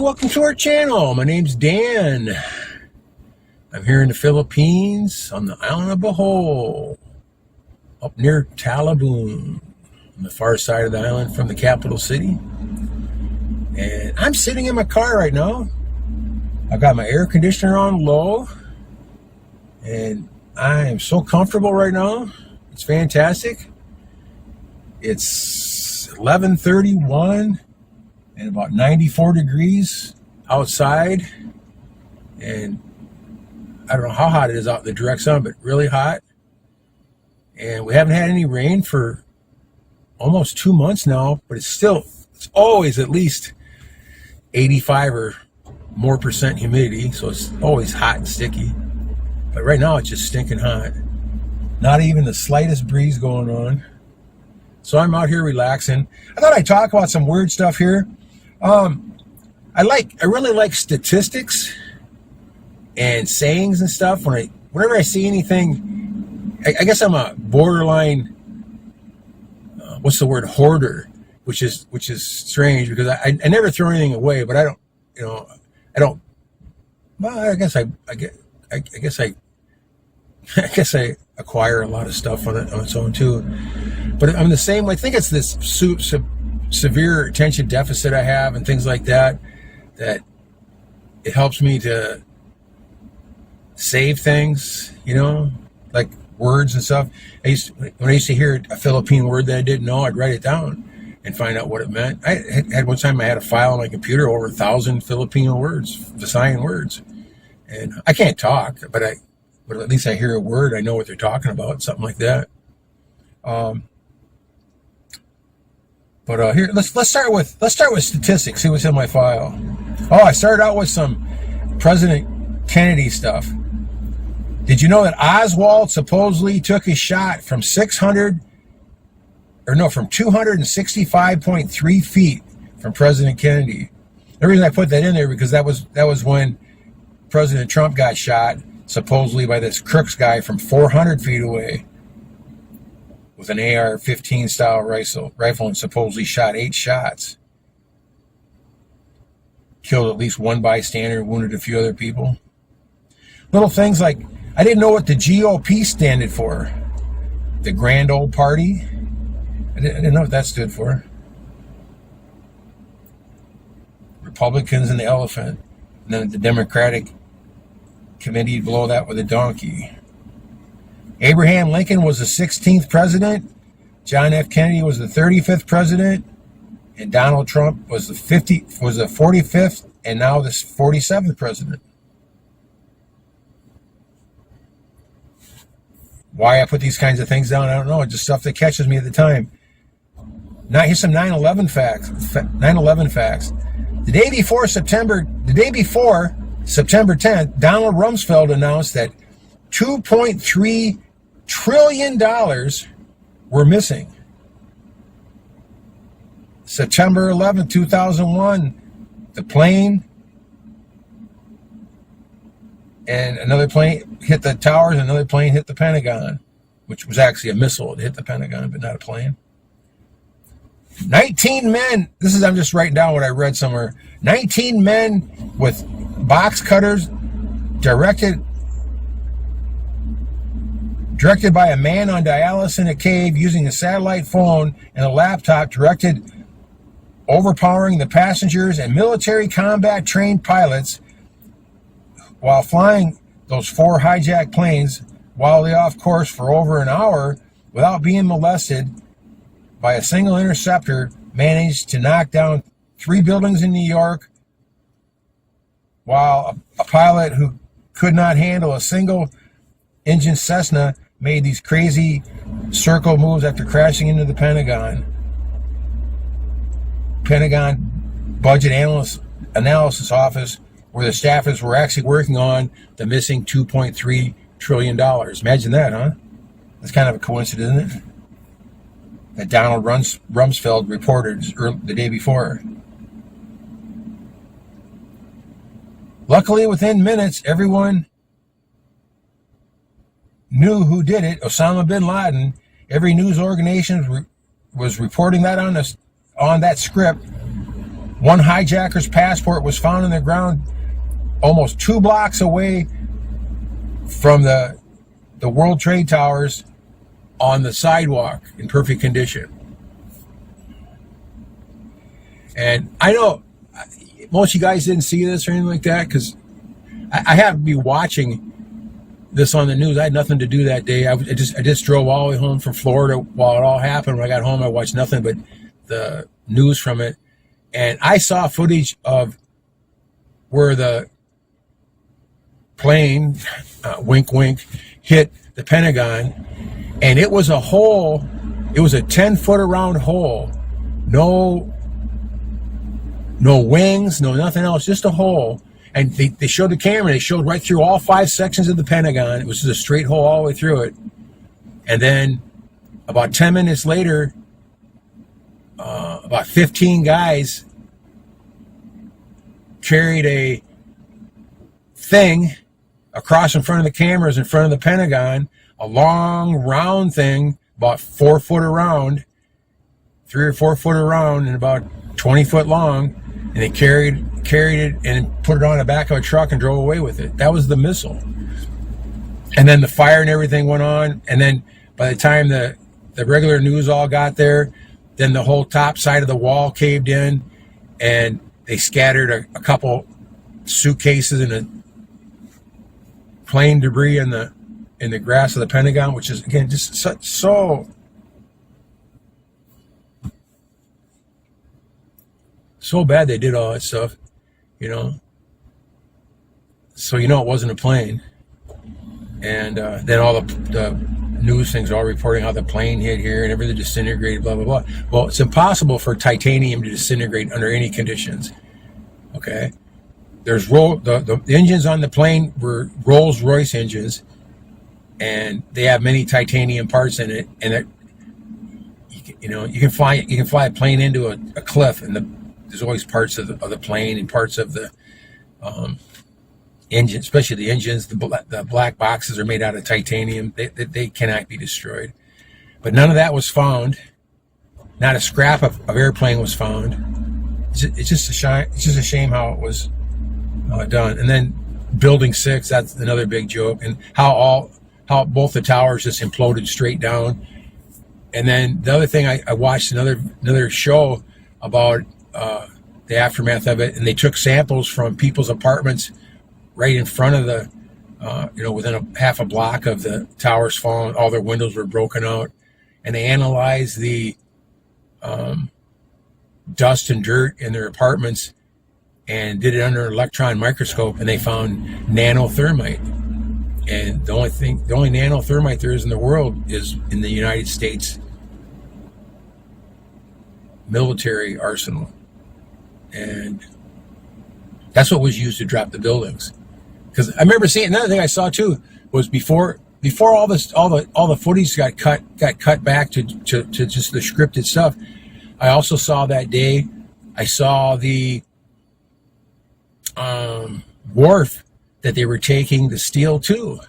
welcome to our channel. My name's Dan. I'm here in the Philippines on the Island of Bohol, up near Talabon, on the far side of the island from the capital city. And I'm sitting in my car right now. I've got my air conditioner on low, and I am so comfortable right now. It's fantastic. It's 11:31 and about 94 degrees outside, and I don't know how hot it is out in the direct sun, but really hot. And we haven't had any rain for almost 2 months now, but it's always at least 85 or more percent humidity, so it's always hot and sticky. But right now it's just stinking hot. Not even the slightest breeze going on. So I'm out here relaxing. I thought I'd talk about some weird stuff here. I really like statistics and sayings and stuff. Whenever I see anything, I guess I'm a borderline, what's the word, hoarder, which is strange because I never throw anything away, but I guess I acquire a lot of stuff on its own too. But I'm the same. I think it's this severe attention deficit I have and things like that it helps me to save things, like words and stuff. When I used to hear a Philippine word that I didn't know, I'd write it down and find out what it meant. I had one time I had a file on my computer over 1,000 Filipino words, Visayan words, and I can't talk, but at least I hear a word, I know what they're talking about, something like that. But here, let's start with statistics. See what's in my file. Oh, I started out with some President Kennedy stuff. Did you know that Oswald supposedly took a shot from 265.3 feet from President Kennedy? The reason I put that in there because that was when President Trump got shot, supposedly by this Crooks guy from 400 feet away with an AR-15 style rifle and supposedly shot 8 shots. Killed at least one bystander, wounded a few other people. Little things like, I didn't know what the GOP standed for. The Grand Old Party. I didn't know what that stood for. Republicans and the elephant. And then the Democratic Committee below that with a donkey. Abraham Lincoln was the 16th president. John F. Kennedy was the 35th president. And Donald Trump was the 45th and now the 47th president. Why I put these kinds of things down, I don't know. It's just stuff that catches me at the time. Now here's some 9/11 facts. 9/11 facts. The day before September 10th, Donald Rumsfeld announced that $2.3 trillion were missing. September 11th, 2001, the plane and another plane hit the towers, and another plane hit the Pentagon, which was actually a missile. It hit the Pentagon, but not a plane. 19 men, I'm just writing down what I read somewhere. 19 men with box cutters directed by a man on dialysis in a cave using a satellite phone and a laptop overpowering the passengers and military combat trained pilots while flying those 4 hijacked planes wildly off course for over an hour without being molested by a single interceptor, managed to knock down 3 buildings in New York, while a pilot who could not handle a single engine Cessna made these crazy circle moves after crashing into the Pentagon. Pentagon Budget Analysis Office, where the staffers were actually working on the missing $2.3 trillion. Imagine that, huh? That's kind of a coincidence, isn't it? That Donald Rumsfeld reported the day before. Luckily, within minutes, everyone knew who did it, Osama bin Laden. Every news organization was reporting that on that script. One hijacker's passport was found in the ground almost 2 blocks away from the World Trade Towers on the sidewalk in perfect condition. And I know most of you guys didn't see this or anything like that, because I happened to be watching this on the news. I had nothing to do that day. I just drove all the way home from Florida while it all happened. When I got home, I watched nothing but the news from it. And I saw footage of where the plane, wink, wink, hit the Pentagon. And it was a hole. It was a 10-foot around hole. No wings, no nothing else, just a hole. And they showed the camera. They showed right through all 5 sections of the Pentagon. It was just a straight hole all the way through it. And then about 10 minutes later, about 15 guys carried a thing across in front of the cameras in front of the Pentagon, a long round thing, about 4 foot around, 3 or 4 foot around, and about 20 foot long. And they carried it and put it on the back of a truck and drove away with it. That was the missile. And then the fire and everything went on. And then by the time the regular news all got there, then the whole top side of the wall caved in, and they scattered a couple suitcases and a plane debris in the grass of the Pentagon, which is, again, just so bad they did all that stuff, you know. So, you know, it wasn't a plane. And then all the news things are all reporting how the plane hit here and everything disintegrated, blah, blah, blah. Well, it's impossible for titanium to disintegrate under any conditions, okay? There's the engines on the plane were Rolls-Royce engines, and they have many titanium parts in it, and you can fly a plane into a cliff, and there's always parts of the plane and parts of the engine, especially the engines. The black boxes are made out of titanium. They cannot be destroyed. But none of that was found. Not a scrap of airplane was found. It's just a shame how it was done. And then Building 6, that's another big joke. And how both the towers just imploded straight down. And then the other thing, I watched another show about the aftermath of it, and they took samples from people's apartments right in front of the, within half a block of the towers falling. All their windows were broken out, and they analyzed the dust and dirt in their apartments and did it under an electron microscope, and they found nanothermite. And the only nanothermite there is in the world is in the United States military arsenal. And that's what was used to drop the buildings. Because I remember seeing another thing I saw too was before all the footage got cut back to just the scripted stuff. I also saw that day, I saw the wharf that they were taking the steel to,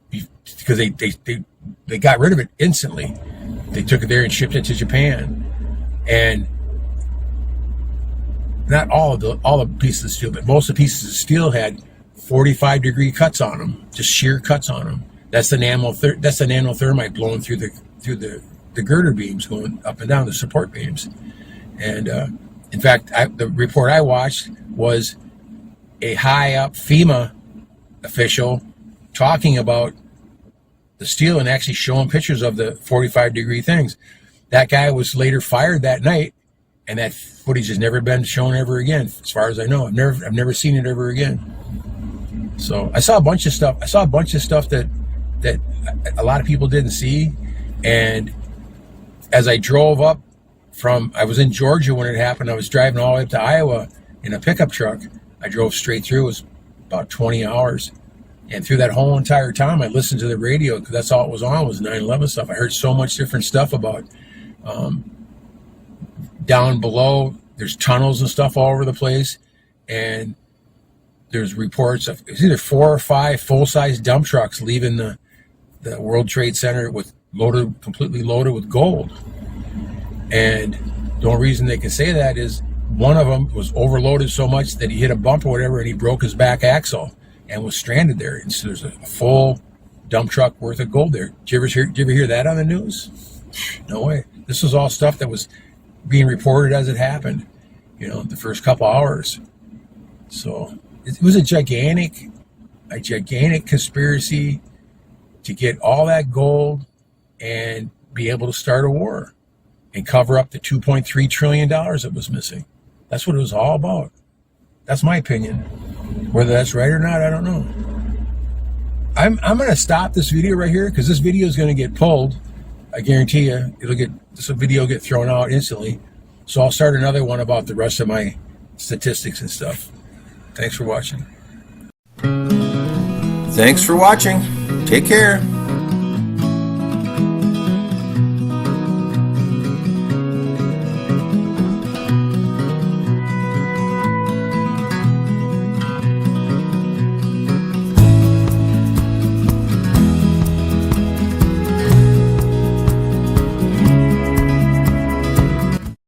because they got rid of it instantly. They took it there and shipped it to Japan. And not all the pieces of steel, but most of the pieces of steel had 45-degree cuts on them, just sheer cuts on them. That's the nanothermite blowing through the girder beams, going up and down the support beams. And in fact, the report I watched was a high up FEMA official talking about the steel and actually showing pictures of the 45-degree things. That guy was later fired that night, and that footage has never been shown ever again, as far as I know. I've never seen it ever again. So I saw a bunch of stuff. that a lot of people didn't see. And as I drove up I was in Georgia when it happened. I was driving all the way up to Iowa in a pickup truck. I drove straight through. It was about 20 hours. And through that whole entire time, I listened to the radio, because that's all it was on, was 9/11 stuff. I heard so much different stuff about down below. There's tunnels and stuff all over the place. And there's reports of it's either 4 or 5 full-size dump trucks leaving the World Trade Center completely loaded with gold. And the only reason they can say that is one of them was overloaded so much that he hit a bump or whatever, and he broke his back axle and was stranded there. And so there's a full dump truck worth of gold there. Did you ever hear that on the news? No way. This was all stuff that was being reported as it happened, you know, the first couple hours. So it was a gigantic conspiracy to get all that gold and be able to start a war and cover up the $2.3 trillion that was missing. That's what it was all about. That's my opinion. Whether that's right or not, I don't know. I'm going to stop this video right here because this video is going to get pulled. I guarantee you, this video will get thrown out instantly. So I'll start another one about the rest of my statistics and stuff. Thanks for watching. Thanks for watching. Take care.